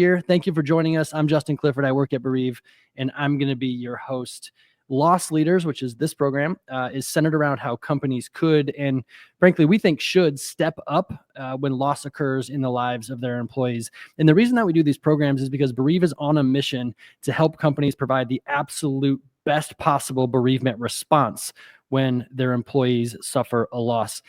here. Thank you for joining us. I'm Justin Clifford. I work at Bereave, and I'm going to be your host. Loss Leaders, which is this program, is centered around how companies could and frankly, we think should step up when loss occurs in the lives of their employees. And the reason that we do these programs is because Bereave is on a mission to help companies provide the absolute best possible bereavement response when their employees suffer a loss.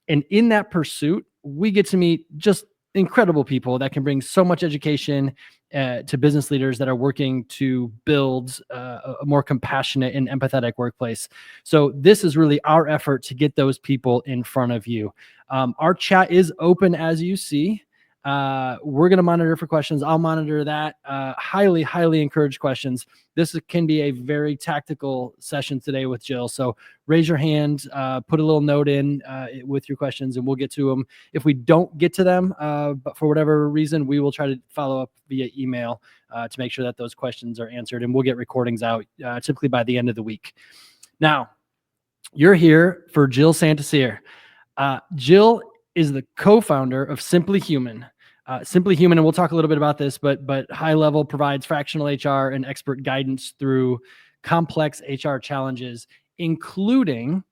And in that pursuit, we get to meet just incredible people that can bring so much education to business leaders that are working to build a more compassionate and empathetic workplace. So this is really our effort to get those people in front of you. Our chat is open, as you see. We're going to monitor for questions. I'll monitor that. Highly, highly encourage questions. This can be a very tactical session today with Jill. So raise your hand, put a little note in with your questions, and we'll get to them. If we don't get to them, but for whatever reason, we will try to follow up via email to make sure that those questions are answered, and we'll get recordings out typically by the end of the week. Now, you're here for Jill Santercier. Jill is the co-founder of Simply Human. Simply Human, and we'll talk a little bit about this, but high level provides fractional HR and expert guidance through complex HR challenges, including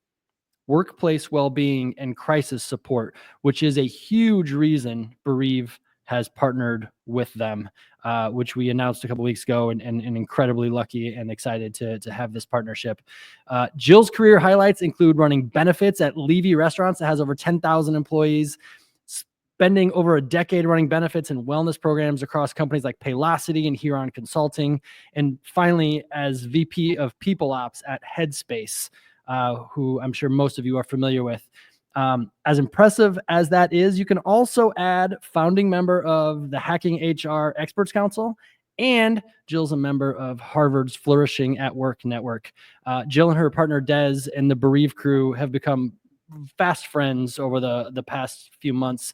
workplace well-being and crisis support, which is a huge reason Bereave has partnered with them, which we announced a couple weeks ago, and incredibly lucky and excited to have this partnership. Jill's career highlights include running benefits at Levy Restaurants that has over 10,000 employees, spending over a decade running benefits and wellness programs across companies like Paylocity and Huron Consulting, and finally as VP of People Ops at Headspace, who I'm sure most of you are familiar with. As impressive as that is, you can also add founding member of the Hacking HR Experts Council, and Jill's a member of Harvard's Flourishing at Work Network. Jill and her partner Des and the Bereave crew have become fast friends over the past few months,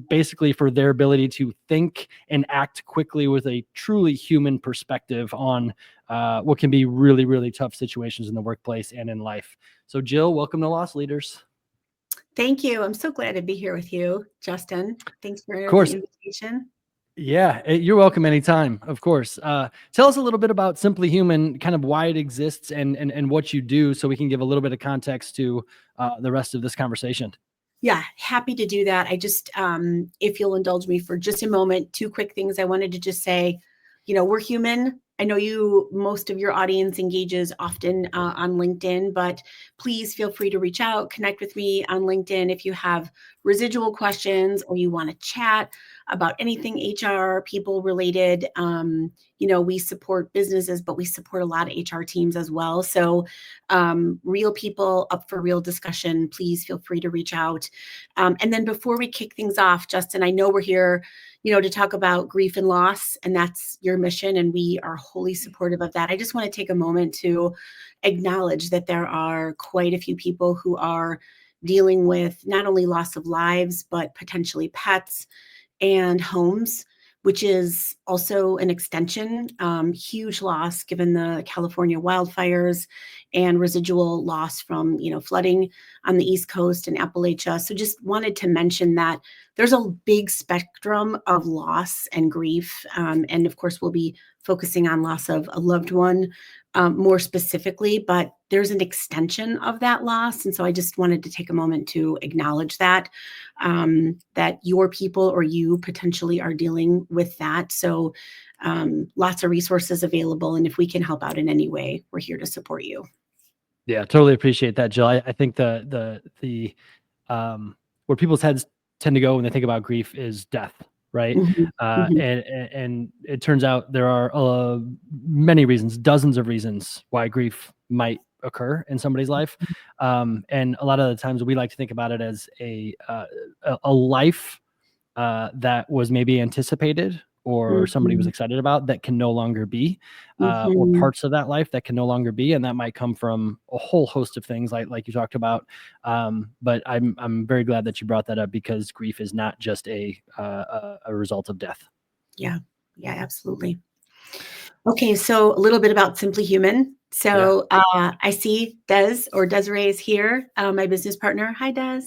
basically for their ability to think and act quickly with a truly human perspective on what can be really, really tough situations in the workplace and in life. So Jill, welcome to Loss Leaders. Thank you. I'm so glad to be here with you, Justin. Thanks for the invitation. Yeah, you're welcome anytime, of course. Tell us a little bit about Simply Human, kind of why it exists and what you do, so we can give a little bit of context to the rest of this conversation. Yeah, happy to do that. I just, if you'll indulge me for just a moment, two quick things I wanted to just say. We're human. I know most of your audience engages often on LinkedIn, but please feel free to reach out, connect with me on LinkedIn if you have residual questions or you want to chat about anything HR, people related. We support businesses, but we support a lot of HR teams as well. So real people up for real discussion, please feel free to reach out. And then before we kick things off, Justin, I know we're here to talk about grief and loss, and that's your mission, and we are wholly supportive of that. I just want to take a moment to acknowledge that there are quite a few people who are dealing with not only loss of lives, but potentially pets and homes, which is also an extension, huge loss given the California wildfires and residual loss from, flooding on the East Coast and Appalachia. So just wanted to mention that there's a big spectrum of loss and grief. And of course, we'll be focusing on loss of a loved one more specifically, but there's an extension of that loss. And so I just wanted to take a moment to acknowledge that your people or you potentially are dealing with that. So lots of resources available. And if we can help out in any way, we're here to support you. Yeah, totally appreciate that, Jill. I think the where people's heads tend to go when they think about grief is death, right? Mm-hmm. And it turns out there are many reasons, dozens of reasons why grief might occur in somebody's life. And a lot of the times we like to think about it as a life that was maybe anticipated or somebody was excited about that can no longer be, or parts of that life that can no longer be. And that might come from a whole host of things like you talked about. But I'm very glad that you brought that up, because grief is not just a result of death. Yeah, absolutely. Okay, so a little bit about Simply Human. So I see Des, or Desiree is here, my business partner. Hi, Des.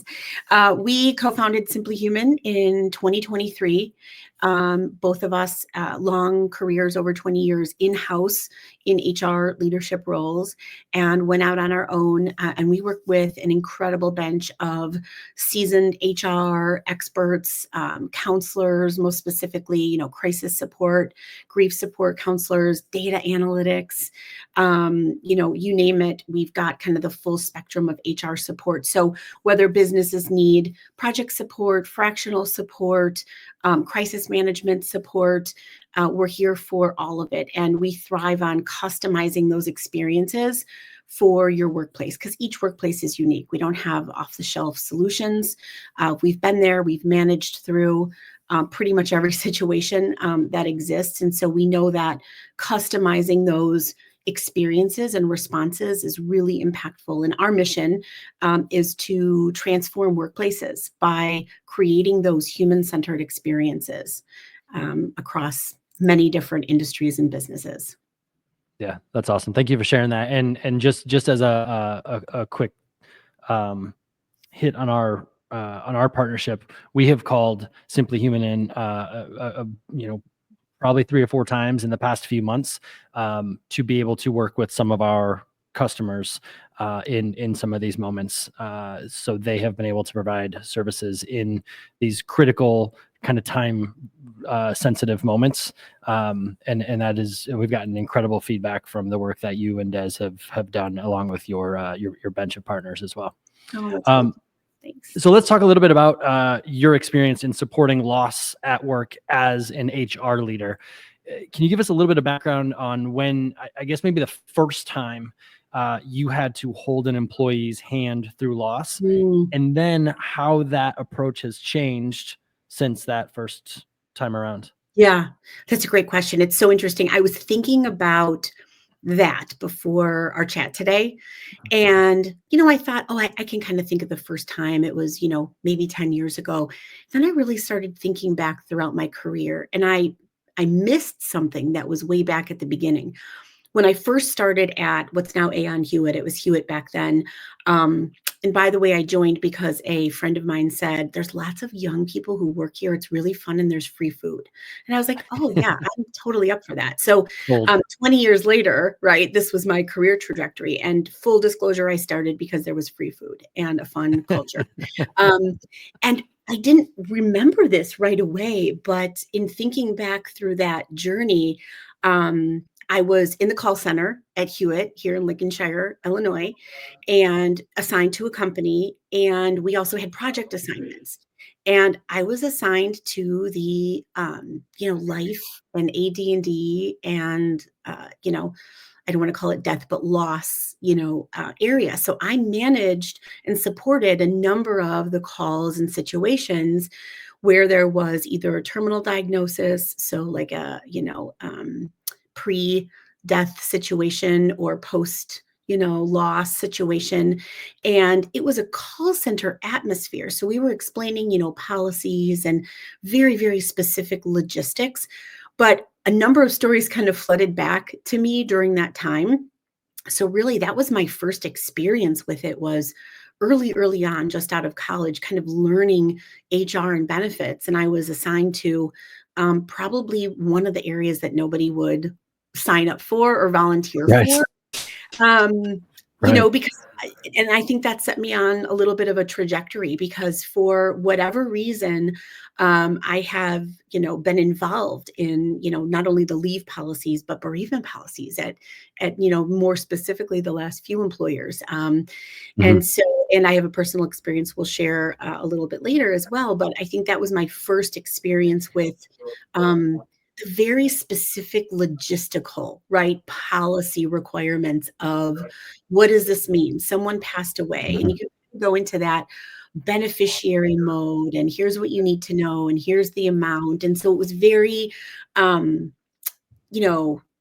We co-founded Simply Human in 2023. Both of us, long careers, over 20 years in-house in HR leadership roles, and went out on our own. And we work with an incredible bench of seasoned HR experts, counselors, most specifically, crisis support, grief support counselors, data analytics, you name it. We've got kind of the full spectrum of HR support. So whether businesses need project support, fractional support, crisis management support, we're here for all of it. And we thrive on customizing those experiences for your workplace, because each workplace is unique. We don't have off-the-shelf solutions. We've been there, we've managed through pretty much every situation that exists. And so we know that customizing those experiences and responses is really impactful. And our mission is to transform workplaces by creating those human-centered experiences across many different industries and businesses. Yeah, that's awesome. Thank you for sharing that. And just as a quick hit on our partnership, we have called Simply Human in probably 3 or 4 times in the past few months to be able to work with some of our customers in some of these moments. So they have been able to provide services in these critical kind of time sensitive moments. And that is, we've gotten incredible feedback from the work that you and Des have done, along with your bench of partners as well. Oh, that's cool. Thanks. So let's talk a little bit about your experience in supporting loss at work as an HR leader. Can you give us a little bit of background on when, I guess maybe the first time you had to hold an employee's hand through loss, and then how that approach has changed since that first time around? Yeah, that's a great question. It's so interesting. I was thinking about that before our chat today. And, I thought, I can kind of think of the first time. It was, maybe 10 years ago. Then I really started thinking back throughout my career, and I missed something that was way back at the beginning. When I first started at what's now Aon Hewitt, it was Hewitt back then. And by the way, I joined because a friend of mine said, there's lots of young people who work here. It's really fun and there's free food. And I was like, oh yeah, I'm totally up for that. So 20 years later, right, this was my career trajectory. And full disclosure, I started because there was free food and a fun culture. And I didn't remember this right away, but in thinking back through that journey, I was in the call center at Hewitt here in Lincolnshire, Illinois, and assigned to a company. And we also had project assignments. And I was assigned to the, life and AD&D and, I don't want to call it death, but loss, area. So I managed and supported a number of the calls and situations where there was either a terminal diagnosis, so like a, pre-death situation, or post, loss situation. And it was a call center atmosphere. So we were explaining, policies and very, very specific logistics. But a number of stories kind of flooded back to me during that time. So really, that was my first experience with it, was early on, just out of college, kind of learning HR and benefits. And I was assigned to probably one of the areas that nobody would sign up for or volunteer for. Because, and I think that set me on a little bit of a trajectory, because for whatever reason, I have, been involved in, not only the leave policies, but bereavement policies at more specifically the last few employers. And so, and I have a personal experience we'll share a little bit later as well. But I think that was my first experience with the very specific logistical, right, policy requirements of what does this mean? Someone passed away, and you can go into that beneficiary mode, and here's what you need to know, and here's the amount. And so it was very,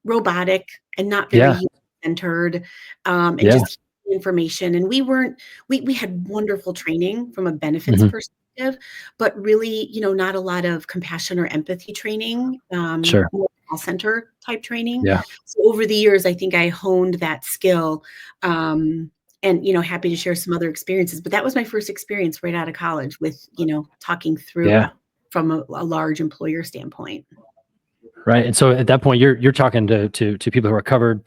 robotic and not very human-centered, and just information. And we had wonderful training from a benefits perspective, but really, not a lot of compassion or empathy training, more call center type training. So over the years, I think I honed that skill, And, happy to share some other experiences, but that was my first experience right out of college with, talking through Yeah. from a large employer standpoint. Right. And so at that point, you're talking to people who are covered,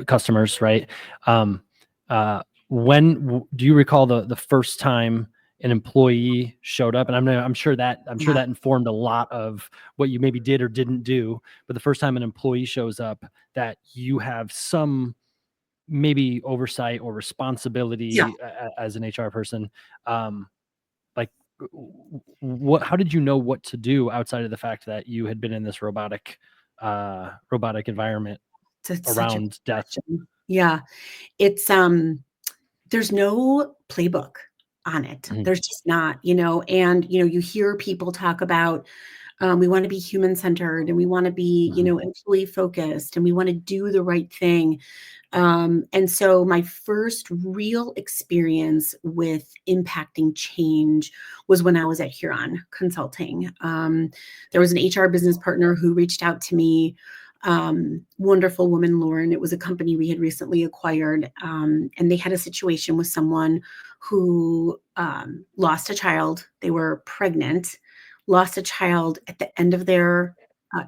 customers, right? Um, do you recall the first time an employee showed up? And I'm sure that Yeah. informed a lot of what you maybe did or didn't do. But the first time an employee shows up that you have some maybe oversight or Yeah. responsibility as an HR person, um, like how did you know what to do outside of the fact that you had been in this robotic environment It's such a good around death? question. Yeah. It's, there's no playbook on it. Mhm, There's just not, and, you hear people talk about, we want to be human centered and we want to be, mhm, employee focused and we want to do the right thing. And so my first real experience with impacting change was when I was at Huron Consulting. There was an HR business partner who reached out to me, wonderful woman, Lauren. It was a company we had recently acquired, and they had a situation with someone who lost a child. They were pregnant, lost a child at the end of their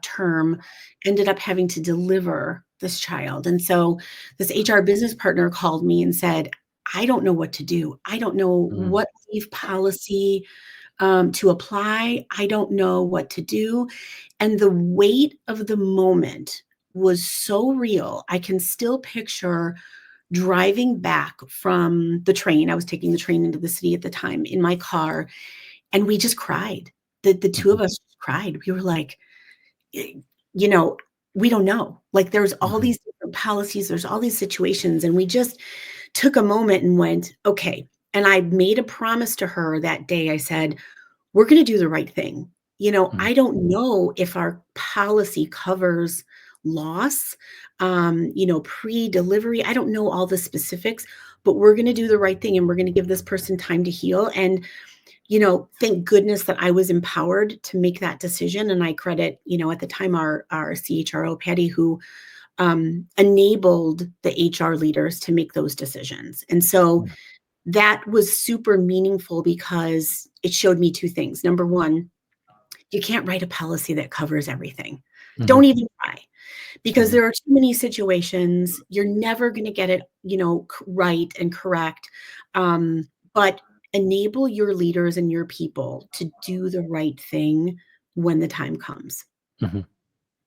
term, ended up having to deliver this child. And so this HR business partner called me and said, I don't know what to do. I don't know mhm, what leave policy to apply. I don't know what to do. And the weight of the moment was so real. I can still picture driving back from the train. I was taking the train into the city at the time in my car, and we just cried. The two mhm, of us cried. We were like, eh, you know, we don't know. Like there's all mhm, these different policies, there's all these situations, and we just took a moment and went, okay. And I made a promise to her that day. I said, we're going to do the right thing. mhm, I don't know if our policy covers loss, pre-delivery. I don't know all the specifics, but we're going to do the right thing and we're going to give this person time to heal. And thank goodness that I was empowered to make that decision. And I credit, at the time, our CHRO, Patty, who enabled the HR leaders to make those decisions. And so mhm, that was super meaningful because it showed me two things. Number one, you can't write a policy that covers everything. mhm, Don't even try, because mhm, there are too many situations. You're never going to get it, right and correct. But enable your leaders and your people to do the right thing when the time comes. mhm,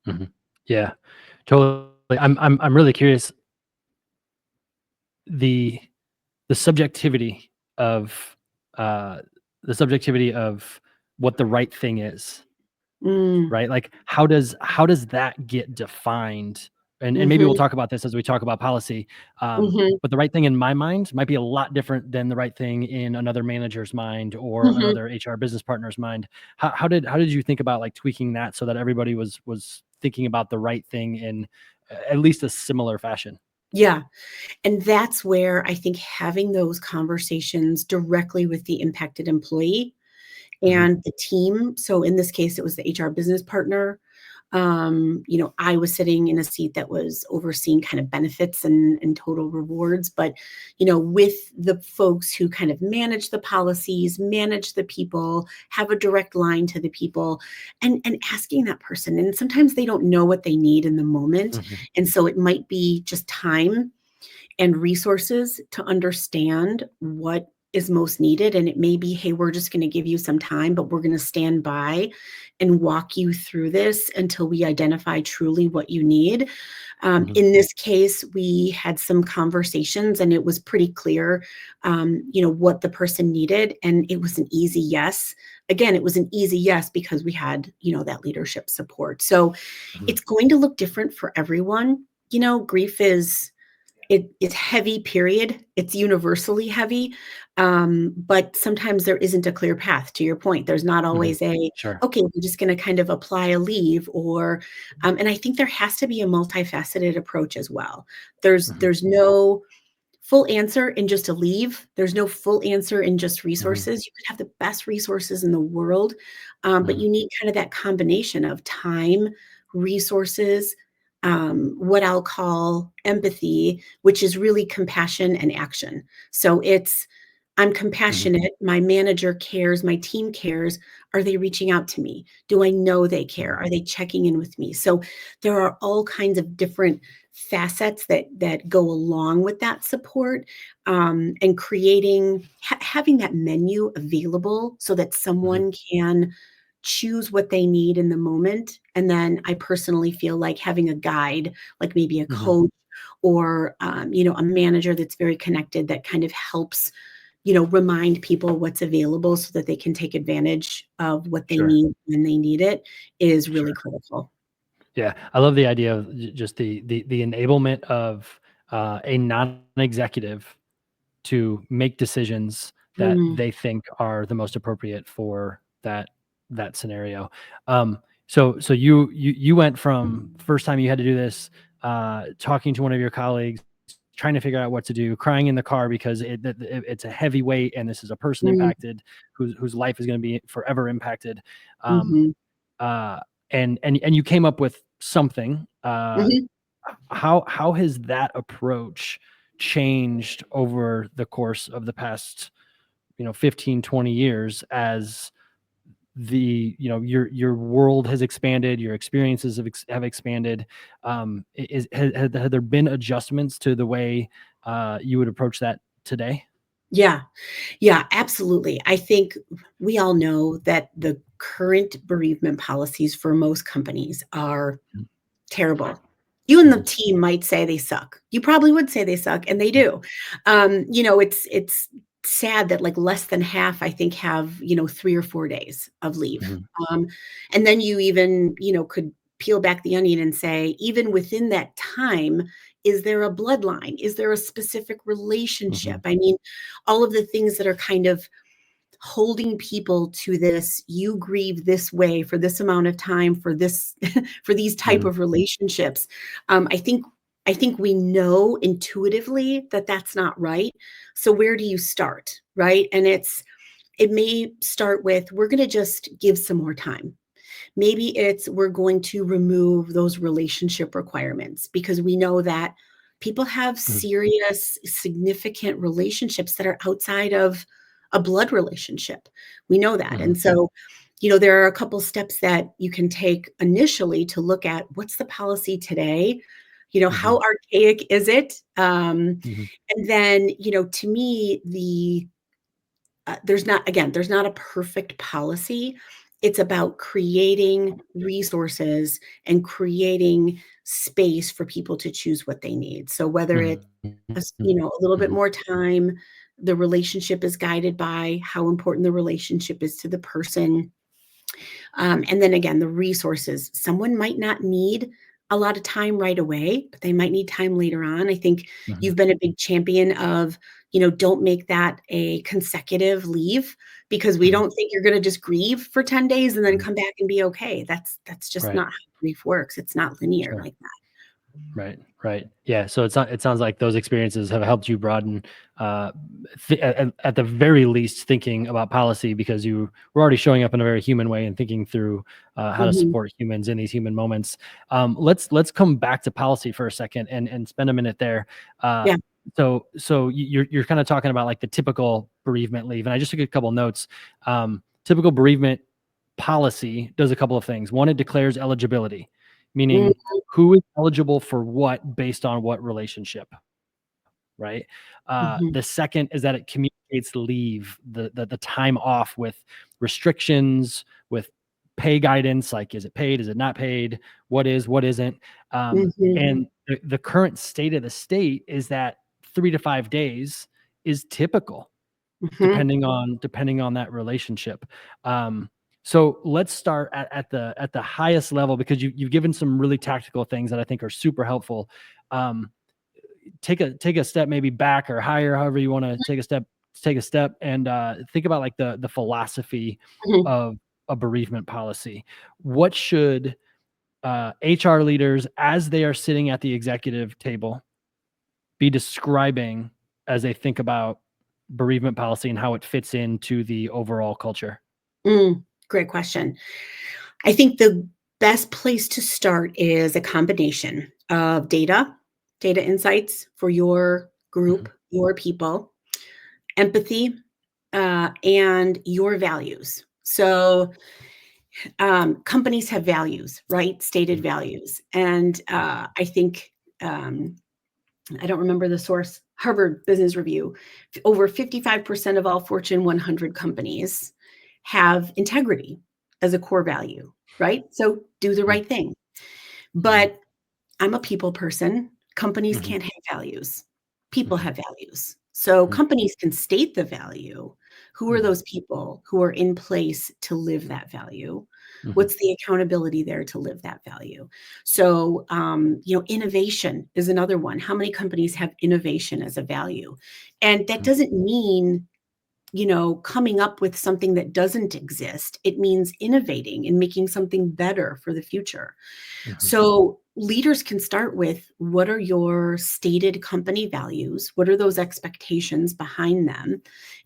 mhm. Yeah, totally. I'm really curious, the the subjectivity of uh the subjectivity of what the right thing is. Mm, Right? Like, how does that get defined? And maybe we'll mhm, talk about this as we talk about policy. mhm, But the right thing in my mind might be a lot different than the right thing in another manager's mind or mhm. another HR business partner's mind. How did you think about like tweaking that so that everybody was thinking about the right thing in at least a similar fashion? Yeah. And that's where I think having those conversations directly with the impacted employee Mhm, and the team. So in this case, it was the HR business partner. I was sitting in a seat that was overseeing kind of benefits and total rewards, but with the folks who kind of manage the policies, manage the people, have a direct line to the people, and asking that person. And sometimes they don't know what they need in the moment. mhm, And so it might be just time and resources to understand what is most needed. And it may be, hey, we're just going to give you some time, but we're going to stand by and walk you through this until we identify truly what you need. mhm, In this case, we had some conversations and it was pretty clear, what the person needed. And it was an easy yes. Again, it was an easy yes because we had, that leadership support. So mhm, it's going to look different for everyone. Grief is heavy, period. It's universally heavy. But sometimes there isn't a clear path. To your point, there's not mhm. always Sure. okay, we're just going to kind of apply a leave and I think there has to be a multifaceted approach as well. Mhm, There's no full answer in just a leave. There's no full answer in just mhm, resources. You could have the best resources in the world, but mhm, you need kind of that combination of time, resources, what I'll call empathy, which is really compassion and action. So it's, I'm compassionate, my manager cares, my team cares. Are they reaching out to me? Do I know they care? Are they checking in with me? So there are all kinds of different facets that go along with that support, and creating having that menu available so that Mhm. someone can choose what they need in the moment. And then I personally feel like having a guide, like maybe a Mhm. coach or a manager that's very connected that kind of helps remind people what's available so that they can take advantage of what they Sure. need when they need it is really Sure. critical. Yeah, I love the idea of just the enablement of a non-executive to make decisions that Mm, they think are the most appropriate for that scenario. Um, so you went from first time you had to do this, talking to one of your colleagues, trying to figure out what to do, crying in the car because it's a heavy weight and this is a person mm, impacted whose life is going to be forever impacted. Um, mhm, uh, and you came up with something. mhm. How has that approach changed over the course of the past 15, 20 years as your world has expanded, your experiences have expanded? Have there been adjustments to the way you would approach that today? Yeah, yeah, absolutely. I think we all know that the current bereavement policies for most companies are terrible. You and the Mhm. team might say they suck. You probably would say they suck, and they do. It's sad that like less than half, I think, have 3 or 4 days of leave. Mhm. Um, and then you even could peel back the onion and say, even within that time, is there a bloodline? Is there a specific relationship? Mhm. I mean, all of the things that are kind of holding people to this, you grieve this way for this amount of time for this for these type Mhm. of relationships. I think we know intuitively that that's not right. So where do you start, right? And it may start with, we're going to just give some more time. Maybe it's, we're going to remove those relationship requirements because we know that people have Mhm. serious, significant relationships that are outside of a blood relationship. We know that. Mhm. And so, there are a couple steps that you can take initially to look at what's the policy today, how Mhm. archaic is it? Mhm. And then, to me, there's not a perfect policy. It's about creating resources and creating space for people to choose what they need. So whether it's Mhm. a little bit Mhm. more time, the relationship is guided by how important the relationship is to the person, and then again, the resources. Someone might not need a lot of time right away, but they might need time later on. I think Mhm. you've been a big champion of, don't make that a consecutive leave because we Mhm. don't think you're going to just grieve for 10 days and then Mhm. come back and be okay. That's just Right. not how grief works. It's not linear Sure. like that. Right, right. Yeah, so it sounds like those experiences have helped you broaden, uh, at the very least, thinking about policy because you were already showing up in a very human way and thinking through how to Mhm. support humans in these human moments. Let's come back to policy for a second and spend a minute there. Uh, Yeah. you're kind of talking about like the typical bereavement leave, and I just took a couple notes. Typical bereavement policy does a couple of things. One, it declares eligibility, Mm, meaning who is eligible for what based on what relationship, right? mhm, The second is that it communicates leave, the time off with restrictions, with pay guidance, like is it paid, is it not paid, what is, what isn't. mhm, And the current state of the state is that 3 to 5 days is typical mhm, depending on that relationship. Um, so let's start at the highest level because you've given some really tactical things that I think are super helpful. Um, take a step maybe back or higher, however you want to take a step and think about like the philosophy mhm, of a bereavement policy. What should HR leaders, as they are sitting at the executive table, be describing as they think about bereavement policy and how it fits into the overall culture? mm. Great question. I think the best place to start is a combination of data insights for your group, Mhm. your people, empathy, and your values. So companies have values, right? Stated Mhm. values. And I think, I don't remember the source, Harvard Business Review, over 55% of all Fortune 100 companies have integrity as a core value, right? So do the Mhm. right thing. Mhm. But I'm a people person. Companies Mhm. can't have values. People Mhm. have values. So Mhm. companies can state the value. Who are Mhm. those people who are in place to live that value? Mhm. What's the accountability there to live that value? So, innovation is another one. How many companies have innovation as a value? And that Mhm. doesn't mean coming up with something that doesn't exist. It means innovating and making something better for the future. Mhm. So leaders can start with, what are your stated company values? What are those expectations behind them?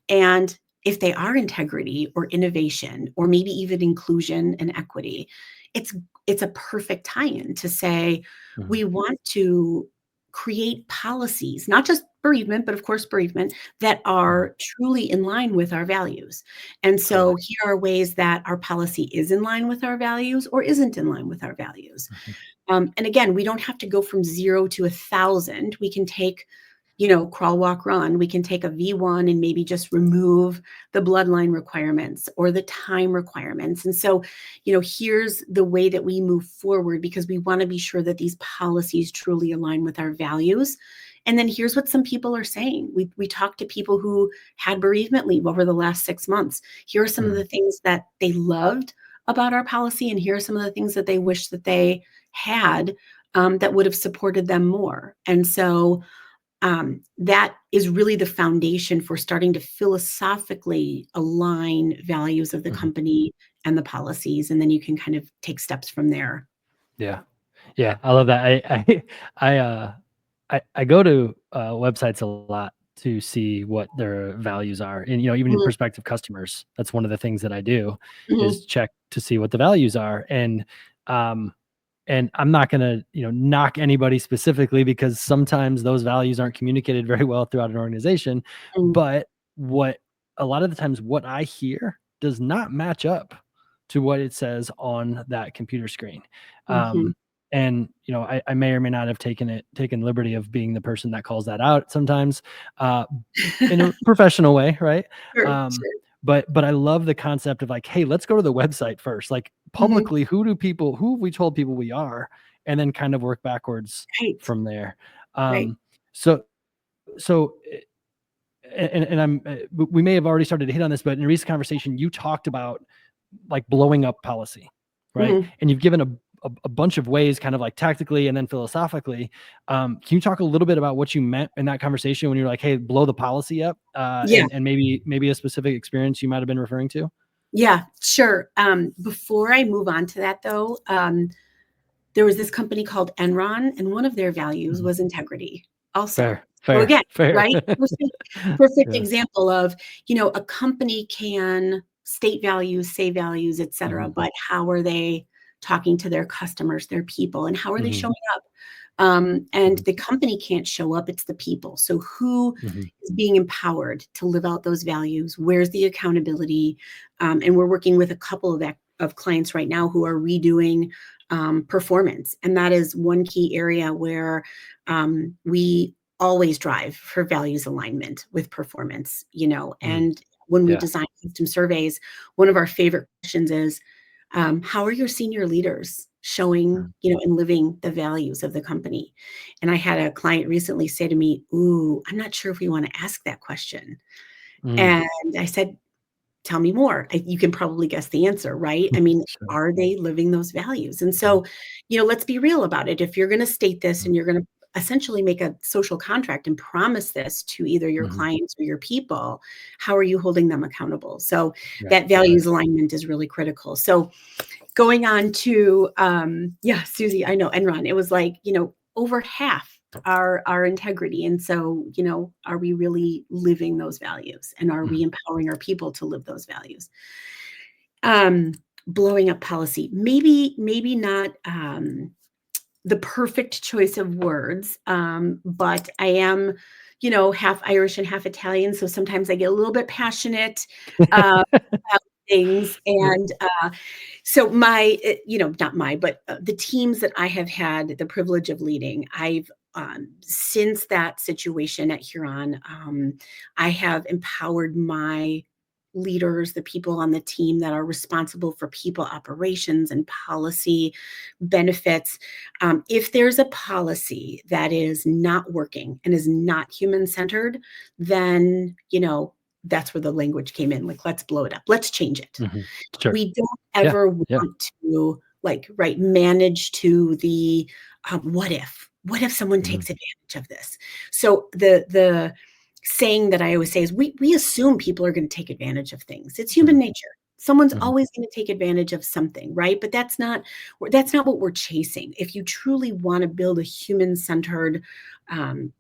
And if they are integrity or innovation or maybe even inclusion and equity, it's it's a perfect tie-in to say Mhm. we want to create policies, not just bereavement, but of course bereavement, that Mhm. are truly in line with our values. And Totally. so here are ways that our policy is in line with our values or isn't in line with our values. Mhm. And again, we don't have to go from 0 to 1,000. We can take, crawl, walk, run. We can take a V1 and maybe just remove the bloodline requirements or the time requirements. And so, here's the way that we move forward because we want to be sure that these policies truly align with our values. And then here's what some people are saying. We talked to people who had bereavement leave over the last 6 months. Here are some of Mhm. the things that they loved about our policy, and here are some of the things that they wish that they had, that would have supported them more. And so that is really the foundation for starting to philosophically align values of the Mhm. company and the policies. And then you can kind of take steps from there. Yeah. Yeah, I love that. I, uh, I go to, websites a lot to see what their values are, and, even in Mhm, prospective customers, that's one of the things that I do is mhm, check to see what the values are, um, and I'm not gonna, knock anybody specifically because sometimes those values aren't communicated very well throughout an organization, mhm, but what a lot of the times what I hear does not match up to what it says on that computer screen. mhm. Um, and I may or may not have taken liberty of being the person that calls that out sometimes, uh, in a professional way, right? Sure, Um, sure. but I love the concept of like, hey, let's go to the website first. Like Mhm. publicly, who have we told people we are, and then kind of work backwards Right, from there. right. So and we may have already started to hit on this, but in a recent conversation, you talked about like blowing up policy, right? Mhm. And you've given a bunch of ways, kind of like tactically and then philosophically. Can you talk a little bit about what you meant in that conversation when you're like, "Hey, blow the policy up," Yeah. and maybe a specific experience you might have been referring to? Yeah, sure. Before I move on to that though, there was this company called Enron, and one of their values Mhm. was integrity also. Fair, So fair, again, fair. right? Perfect Yeah. example of, a company can state values, say values, et cetera, Mhm, but how are they talking to their customers, their people, and how are they mhm, showing up? And mhm, the company can't show up, it's the people. So who mhm, is being empowered to live out those values? Where's the accountability? And we're working with a couple of clients right now who are redoing performance. And that is one key area where we always drive for values alignment with performance, mhm. and when we Yeah. design custom surveys, one of our favorite questions is, how are your senior leaders showing, Mhm. and living the values of the company? And I had a client recently say to me, ooh, I'm not sure if we want to ask that question. Mm. And I said, tell me more. You can probably guess the answer, right? I mean, Sure. are they living those values? And Mhm, so, let's be real about it. If you're going to state this mhm, and you're going to essentially make a social contract and promise this to either your mhm. clients or your people, how are you holding them accountable? So Right, that right. values alignment is really critical. So going on to, yeah, Susie, I know Enron, it was like, over half our integrity. And so, are we really living those values, and are we Mhm, empowering our people to live those values? Um, blowing up policy. Maybe not the perfect choice of words, but I am, half Irish and half Italian, so sometimes I get a little bit passionate about things. And so the teams that I have had the privilege of leading, I've since that situation at Huron, I have empowered my leaders, the people on the team that are responsible for people operations and policy benefits. If there's a policy that is not working and is not human centered, then, that's where the language came in. Like, let's blow it up. Let's change it. Sure. We don't ever Yeah. want to manage to the what if someone takes advantage of this? So the saying that I always say is we assume people are going to take advantage of things. It's human nature. Someone's always going to take advantage of something, right? But that's not what we're chasing. If you truly want to build a human-centered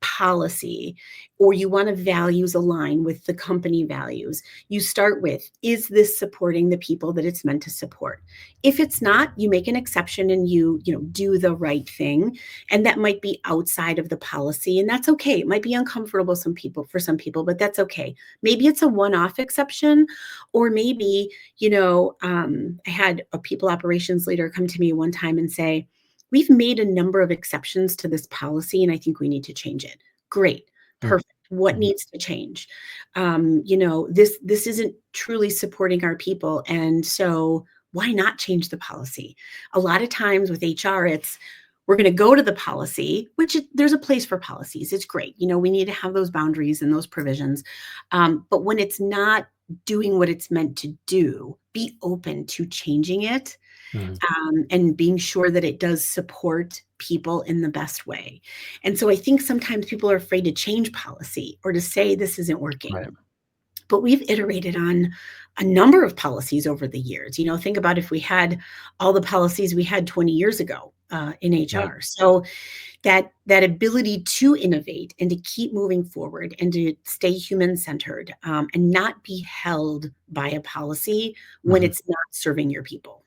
policy, or you want to values align with the company values, you start with, is this supporting the people that it's meant to support? If it's not, you make an exception and you do the right thing. And that might be outside of the policy, and that's okay. It might be uncomfortable for some people, but that's okay. Maybe it's a one-off exception, or maybe, I had a people operations leader come to me one time and say, we've made a number of exceptions to this policy, and I think we need to change it. Great. Perfect. What needs to change? This isn't truly supporting our people. And so why not change the policy? A lot of times with HR, we're going to go to the policy, which there's a place for policies. It's great. We need to have those boundaries and those provisions. But when it's not doing what it's meant to do, be open to changing it. And being sure that it does support people in the best way. And so I think sometimes people are afraid to change policy or to say this isn't working. Right. But we've iterated on a number of policies over the years. Think about if we had all the policies we had 20 years ago in HR. Right. So that ability to innovate and to keep moving forward and to stay human-centered and not be held by a policy when it's not serving your people.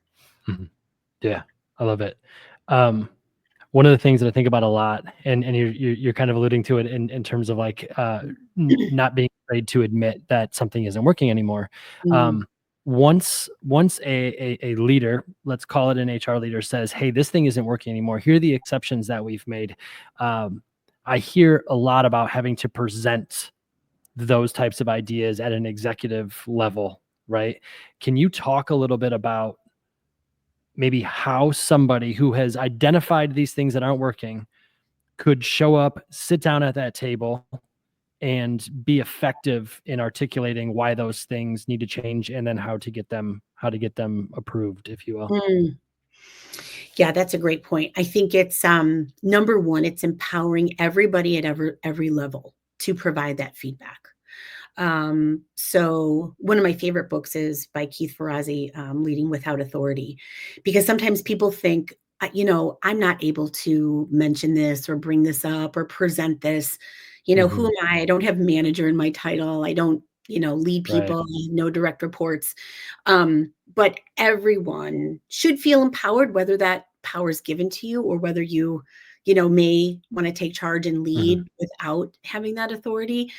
Yeah, I love it. One of the things that I think about a lot, and you're kind of alluding to it in terms of not being afraid to admit that something isn't working anymore. Once a leader, let's call it an HR leader, says, "Hey, this thing isn't working anymore. Here are the exceptions that we've made." I hear a lot about having to present those types of ideas at an executive level, right? Can you talk a little bit about maybe how somebody who has identified these things that aren't working could show up, sit down at that table, and be effective in articulating why those things need to change, and then how to get them approved, if you will? Yeah, that's a great point. I think it's number one, it's empowering everybody at every level to provide that feedback. So one of my favorite books is by Keith Ferrazzi, Leading Without Authority, because sometimes people think, I'm not able to mention this or bring this up or present this. Who am I? I don't have manager in my title. I don't, lead people, right. No direct reports. But everyone should feel empowered, whether that power is given to you or whether you may want to take charge and lead without having that authority.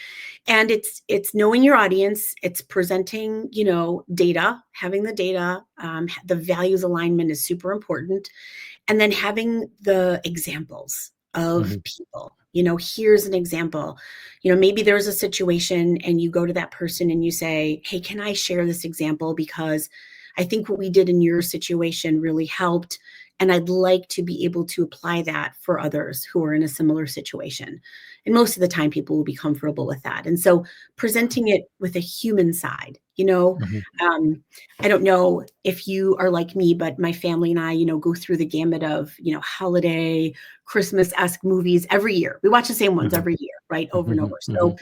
And it's knowing your audience, it's presenting, data, having the data, the values alignment is super important. And then having the examples of people, here's an example, maybe there's a situation and you go to that person and you say, hey, can I share this example? Because I think what we did in your situation really helped. And I'd like to be able to apply that for others who are in a similar situation. And most of the time, people will be comfortable with that. And so presenting it with a human side, I don't know if you are like me, but my family and I, go through the gamut of, holiday, Christmas-esque movies every year. We watch the same ones every year, right? Over and over. So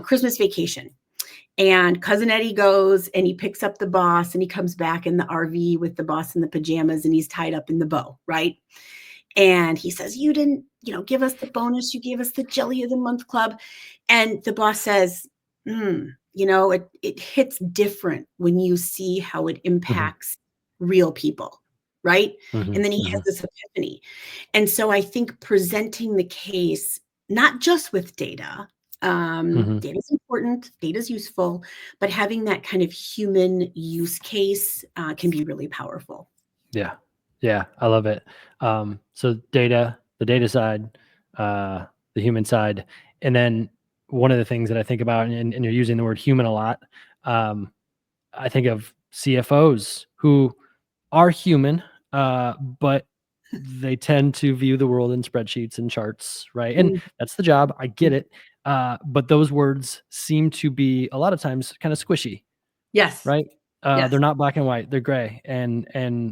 Christmas Vacation. And Cousin Eddie goes and he picks up the boss and he comes back in the RV with the boss in the pajamas and he's tied up in the bow, right? And he says, you didn't, give us the bonus. You gave us the Jelly of the Month Club. And the boss says, it hits different when you see how it impacts real people, right? Mhm, And then he has mhm, this epiphany. And so I think presenting the case, not just with data, mhm. data is important, data is useful, but having that kind of human use case can be really powerful. Yeah. Yeah, I love it. So the data side, uh, the human side, and then one of the things that I think about, and you're using the word human a lot, um, I think of CFOs who are human, but they tend to view the world in spreadsheets and charts, right? And Mhm. that's the job. I get it. But those words seem to be a lot of times kind of squishy, Yes. right? Yes. They're not black and white; they're gray. And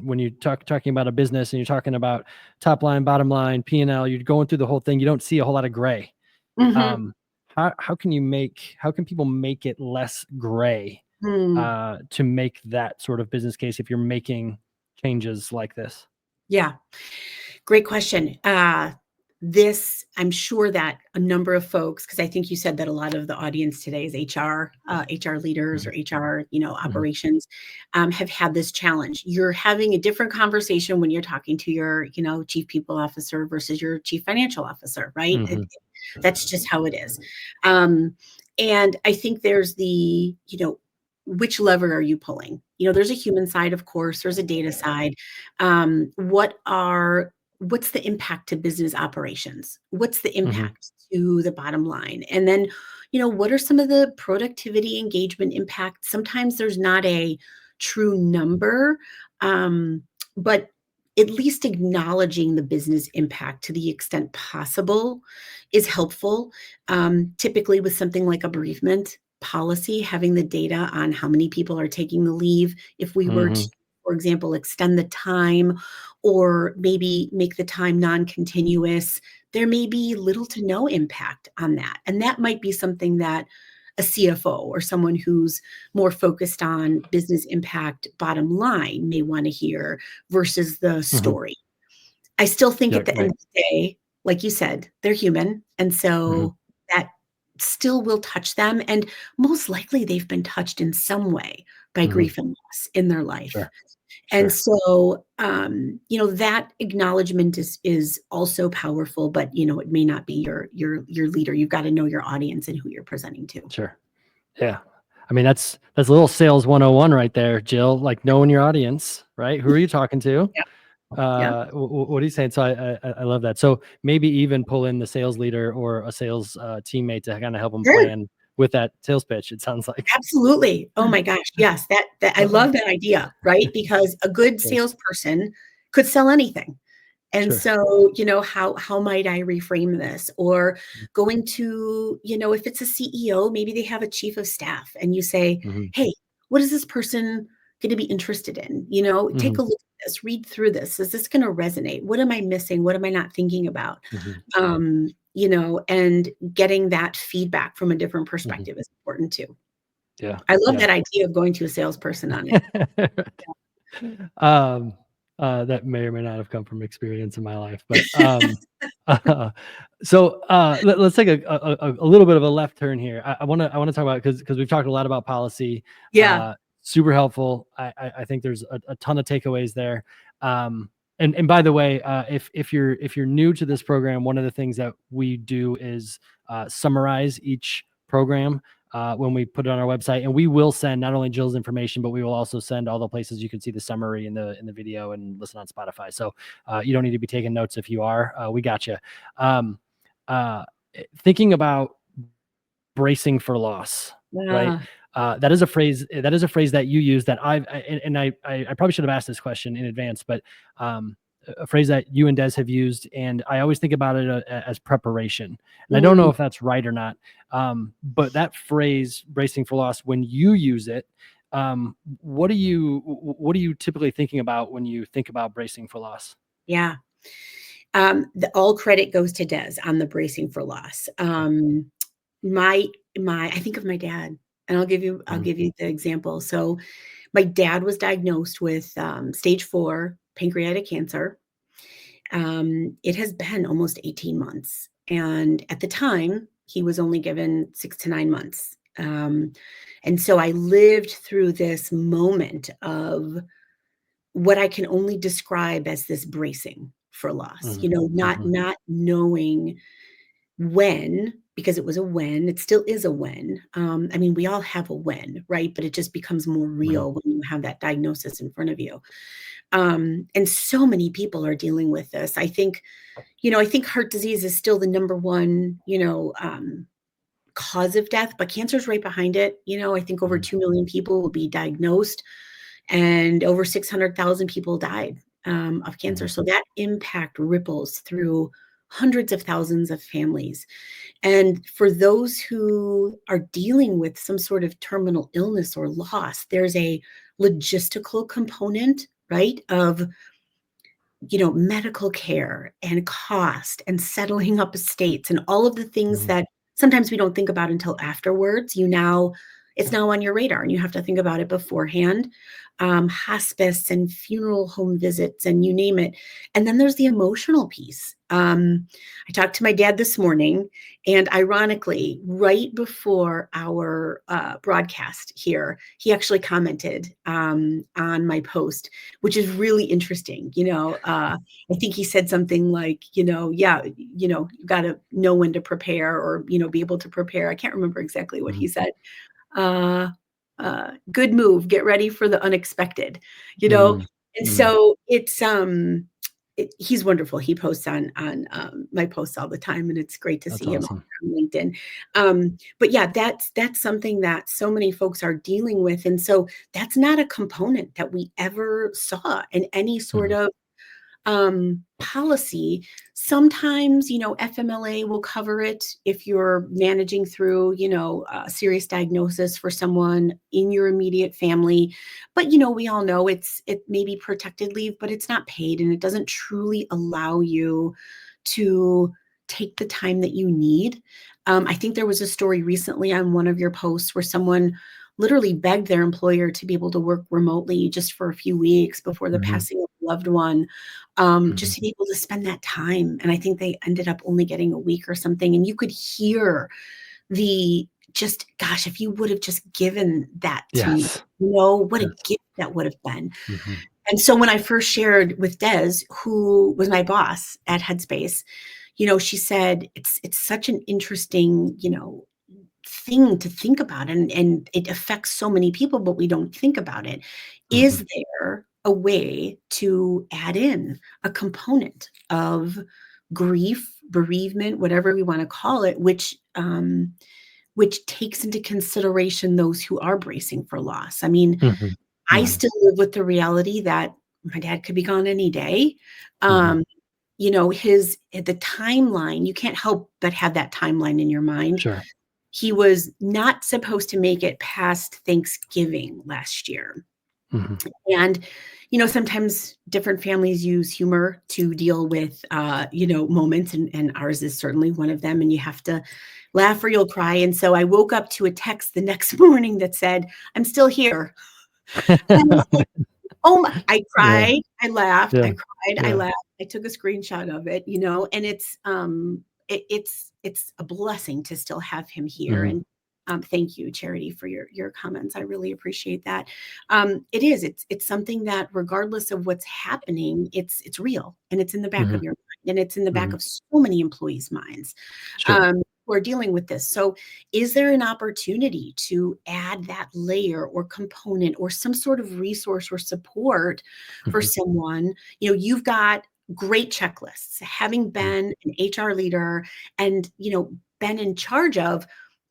when you talking about a business and you're talking about top line, bottom line, P&L, you're going through the whole thing. You don't see a whole lot of gray. Hmm. Um, how can people make it less gray Hmm. to make that sort of business case if you're making changes like this? Yeah. Great question. This, I'm sure that a number of folks, because I think you said that a lot of the audience today is HR leaders or Mhm, HR, mhm, operations, have had this challenge. You're having a different conversation when you're talking to your, chief people officer versus your chief financial officer, right? mhm, That's just how it is. Um, and I think there's which lever are you pulling? There's a human side, of course. There's a data side. Um, what are what's the impact to business operations? What's the mhm, impact to the bottom line? And then, what are some of the productivity engagement impacts? Sometimes there's not a true number, um, but at least acknowledging the business impact to the extent possible is helpful. Typically, with something like a bereavement policy, having the data on how many people are taking the leave, if we were to, mhm, for example, extend the time or maybe make the time non-continuous, there may be little to no impact on that. And that might be something that a CFO or someone who's more focused on business impact bottom line may want to hear versus the mhm. story. I still think Yeah, at the end right. of the day, like you said, they're human. And Mhm, so that still will touch them. And most likely they've been touched in some way by mhm. grief and loss in their life. Sure, And sure. so, that acknowledgement is also powerful, but it may not be your leader. You've got to know your audience and who you're presenting to. Sure. Yeah. I mean, that's a little sales 101 right there, Jill, like knowing your audience, right? Who are you talking to? Yeah. Yeah. What are you saying? So I love that. So maybe even pull in the sales leader or a sales teammate to kind of help them Sure. plan with that sales pitch. It sounds like. Absolutely. Oh my gosh. Yes. That I Uh, love that idea, right? Because a good Yes. salesperson could sell anything. And Sure. so, how might I reframe this? Or going to, if it's a CEO, maybe they have a chief of staff and you say, Hmm. hey, what is this person going to be interested in? Take Hmm. a look at this, read through this. Is this going to resonate? What am I missing? What am I not thinking about? Hmm. And getting that feedback from a different Hmm. perspective is important too. Yeah. I love Yeah. that idea of going to a salesperson on it. um, that may or may not have come from experience in my life, but let's take a little bit of a left turn here. I want to talk about because we've talked a lot about policy. Yeah. Super helpful. I think there's a ton of takeaways there. And by the way, if you're new to this program, one of the things that we do is summarize each program when we put it on our website, and we will send not only Jill's information, but we will also send all the places you can see the summary in the video and listen on Spotify. So you don't need to be taking notes if you are. We got you. Um, uh, Thinking about bracing for loss, right? Yeah. That is a phrase. That is a phrase that you use that I probably should have asked this question in advance, but a phrase that you and Des have used, and I always think about it as preparation. And I don't know Mm. if that's right or not, but that phrase "bracing for loss," when you use it, what are you typically thinking about when you think about bracing for loss? Yeah. All credit goes to Des on the bracing for loss. Okay. My I think of my dad, and I'll Mhm. give you the example. So my dad was diagnosed with stage 4 pancreatic cancer. It has been almost 18 months, and at the time he was only given 6 to 9 months. And so I lived through this moment of what I can only describe as this bracing for loss, not knowing when, because it was a when, it still is a when. I mean, we all have a when, right? But it just becomes more real when you have that diagnosis in front of you. And so many people are dealing with this. I think heart disease is still the number one, cause of death, but cancer is right behind it. I think over 2 million people will be diagnosed, and over 600,000 people died of cancer. So that impact ripples through hundreds of thousands of families. And for those who are dealing with some sort of terminal illness or loss, there's a logistical component, right, of medical care and cost and settling up estates and all of the things that sometimes we don't think about until afterwards. It's now on your radar and you have to think about it beforehand. Hospice and funeral home visits and you name it. And then there's the emotional piece. I talked to my dad this morning, and ironically, right before our broadcast here, he actually commented on my post, which is really interesting. I think he said something like, you got to know when to prepare, or, be able to prepare. I can't remember exactly what he said. Good move, get ready for the unexpected, and so it's he's wonderful. He posts on my posts all the time, and it's great to see him on LinkedIn. But yeah, that's something that so many folks are dealing with, and so that's not a component that we ever saw in any sort of policy. Sometimes, FMLA will cover it if you're managing through, a serious diagnosis for someone in your immediate family. But, we all know it may be protected leave, but it's not paid, and it doesn't truly allow you to take the time that you need. I think there was a story recently on one of your posts where someone literally begged their employer to be able to work remotely just for a few weeks before the passing of a loved one, just to be able to spend that time. And I think they ended up only getting a week or something. And you could hear gosh, if you would have just given that to me, what a gift that would have been. And so when I first shared with Des, who was my boss at Headspace, she said, it's such an interesting, thing to think about, and it affects so many people, but we don't think about it. Is there a way to add in a component of grief, bereavement, whatever we want to call it, which takes into consideration those who are bracing for loss? I mean, I still live with the reality that my dad could be gone any day. The timeline, you can't help but have that timeline in your mind. Sure. He was not supposed to make it past Thanksgiving last year. And, sometimes different families use humor to deal with, moments, and ours is certainly one of them. And you have to laugh or you'll cry. And so I woke up to a text the next morning that said, "I'm still here." And I was like, oh my, I cried, I laughed, I cried, I laughed. I took a screenshot of it, and it's a blessing to still have him here. And thank you, Charity, for your comments. I really appreciate that. It's something that regardless of what's happening, it's real, and it's in the back of your mind, and it's in the back of so many employees' minds. Who are dealing with this. So is there an opportunity to add that layer or component or some sort of resource or support for someone? You've got great checklists, having been an HR leader and, been in charge of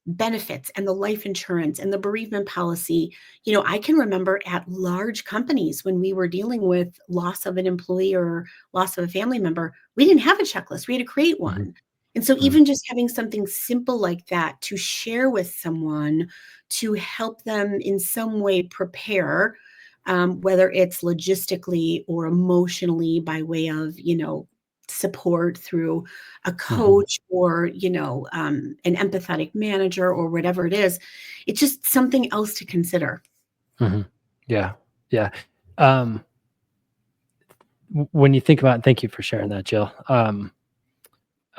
benefits and the life insurance and the bereavement policy. I can remember at large companies when we were dealing with loss of an employee or loss of a family member, we didn't have a checklist. We had to create one. And so even just having something simple like that to share with someone to help them in some way prepare, whether it's logistically or emotionally by way of, support through a coach or, an empathetic manager or whatever it is, it's just something else to consider. Yeah. Yeah. When you think about, thank you for sharing that, Jill.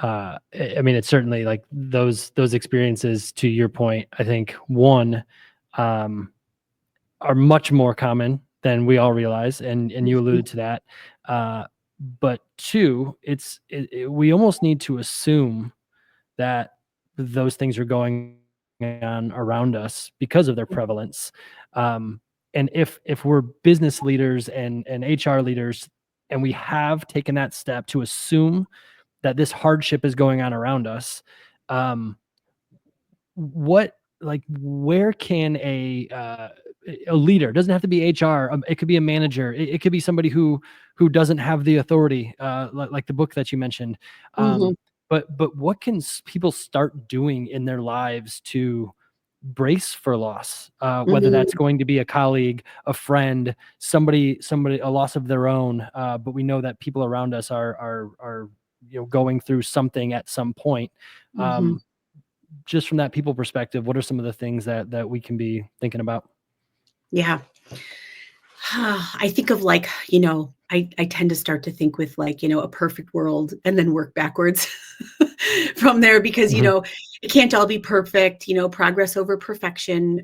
I mean, it's certainly like those experiences, to your point, I think one, are much more common than we all realize, and you alluded to that. But two, we almost need to assume that those things are going on around us because of their prevalence. Um, and if we're business leaders and HR leaders, and we have taken that step to assume that this hardship is going on around us, um, where can a leader, doesn't have to be HR, it could be a manager, it could be somebody who doesn't have the authority, like the book that you mentioned, Mhm. but what can people start doing in their lives to brace for loss, whether that's Mhm. going to be a colleague, a friend, somebody, a loss of their own, but we know that people around us are going through something at some point. Mhm. um, just from that people perspective, what are some of the things that we can be thinking about? Yeah. I think of like, I tend to start to think with like, a perfect world and then work backwards from there because, Mhm, it can't all be perfect, progress over perfection,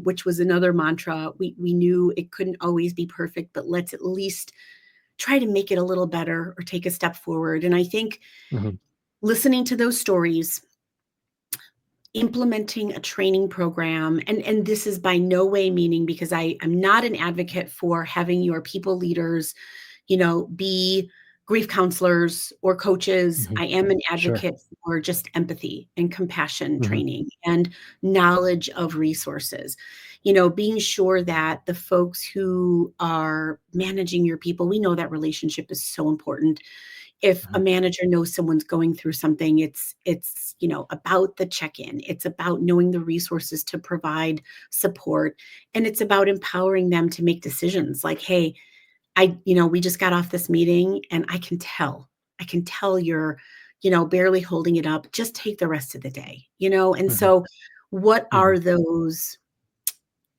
which was another mantra. We knew it couldn't always be perfect, but let's at least try to make it a little better or take a step forward. And I think mhm, listening to those stories, implementing a training program, and this is by no way meaning, because I'm not an advocate for having your people leaders be grief counselors or coaches. mhm. I am an Sure. advocate for just empathy and compassion Mhm, training and knowledge of resources. Being sure that the folks who are managing your people, we know that relationship is so important. If a mhm, manager knows someone's going through something, it's about the check-in. It's about knowing the resources to provide support, and it's about empowering them to make decisions like, hey, we just got off this meeting and I can tell you're, barely holding it up. Just take the rest of the day, And mhm, so what mhm, are those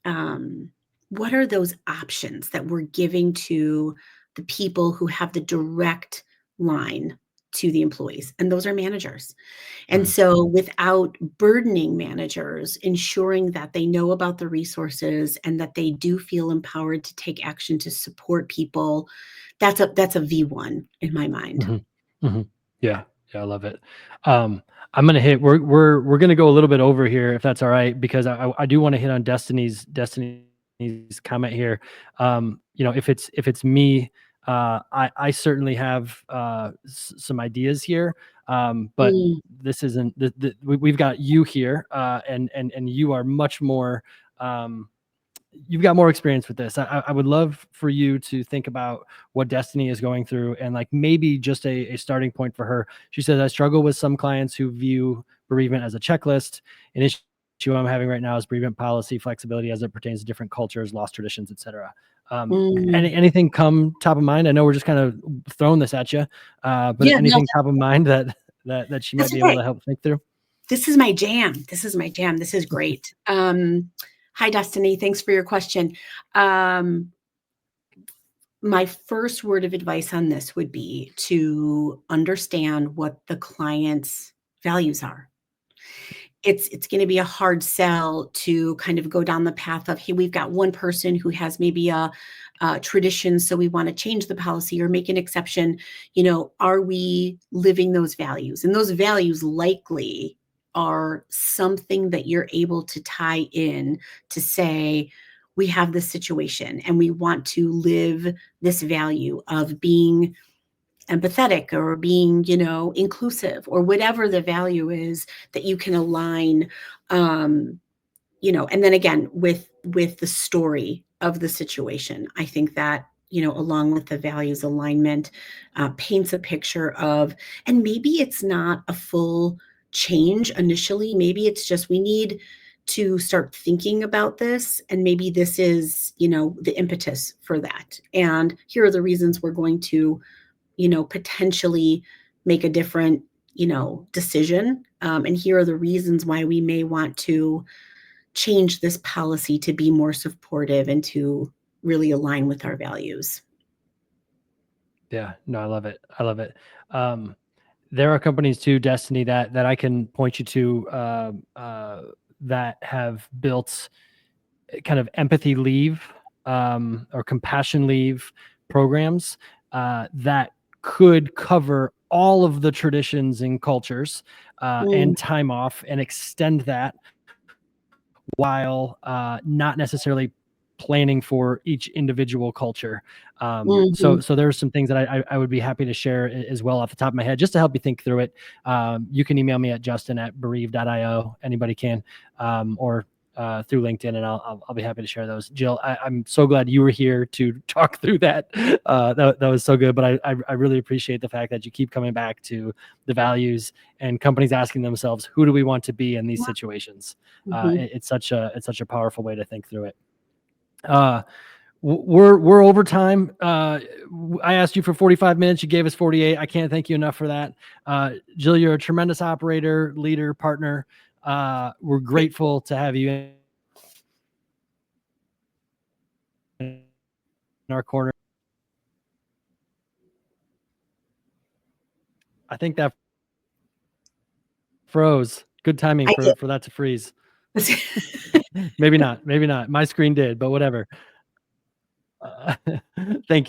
um what are those options that we're giving to the people who have the direct line to the employees? And those are managers. And mhm, so without burdening managers, ensuring that they know about the resources and that they do feel empowered to take action to support people, that's a V1 in my mind. mhm, mhm. Yeah, yeah, I love it. Um, I'm gonna hit. We're gonna go a little bit over here, if that's all right, because I do want to hit on Destiny's comment here. If it's me, I certainly have some ideas here, but Mm, this isn't. We've got you here, and you are much more. Um, you've got more experience with this. I would love for you to think about what Destiny is going through, and like maybe just a starting point for her. She says, I struggle with some clients who view bereavement as a checklist. An issue I'm having right now is bereavement policy flexibility as it pertains to different cultures, lost traditions, etc. mm. Anything come top of mind? I know we're just kind of throwing this at you, but Yeah, no, anything top of mind that she might that's be able okay. to help think through? This is my jam. This is my jam. This is great. Hi, Destiny. Thanks for your question. Um, my first word of advice on this would be to understand what the client's values are. It's going to be a hard sell to kind of go down the path of, hey, we've got one person who has maybe a tradition, so we want to change the policy or make an exception. Are we living those values? And those values likely are something that you're able to tie in to say, we have this situation and we want to live this value of being empathetic or being inclusive, or whatever the value is that you can align. And then again, with the story of the situation, I think that along with the values alignment, paints a picture of, and maybe it's not a full change initially, maybe it's just we need to start thinking about this, and maybe this is the impetus for that, and here are the reasons we're going to potentially make a different, decision. And here are the reasons why we may want to change this policy to be more supportive and to really align with our values. Yeah, no, I love it. I love it. Um, there are companies too, Destiny, that I can point you to, that have built kind of empathy leave or compassion leave programs that could cover all of the traditions and cultures and time off and extend that while not necessarily planning for each individual culture. So there's some things that I would be happy to share as well off the top of my head, just to help you think through it. You can email me at justin@bereave.io. Anybody can, or through LinkedIn, and I'll be happy to share those. Jill, I'm so glad you were here to talk through that. That was so good, but I really appreciate the fact that you keep coming back to the values and companies asking themselves, who do we want to be in these situations? It's such a powerful way to think through it. We're over time. I asked you for 45 minutes. You gave us 48. I can't thank you enough for that. Jill, you're a tremendous operator, leader, partner. We're grateful to have you in our corner. I think that froze. Good timing for that to freeze. Maybe not. My screen did, but whatever. Thank you.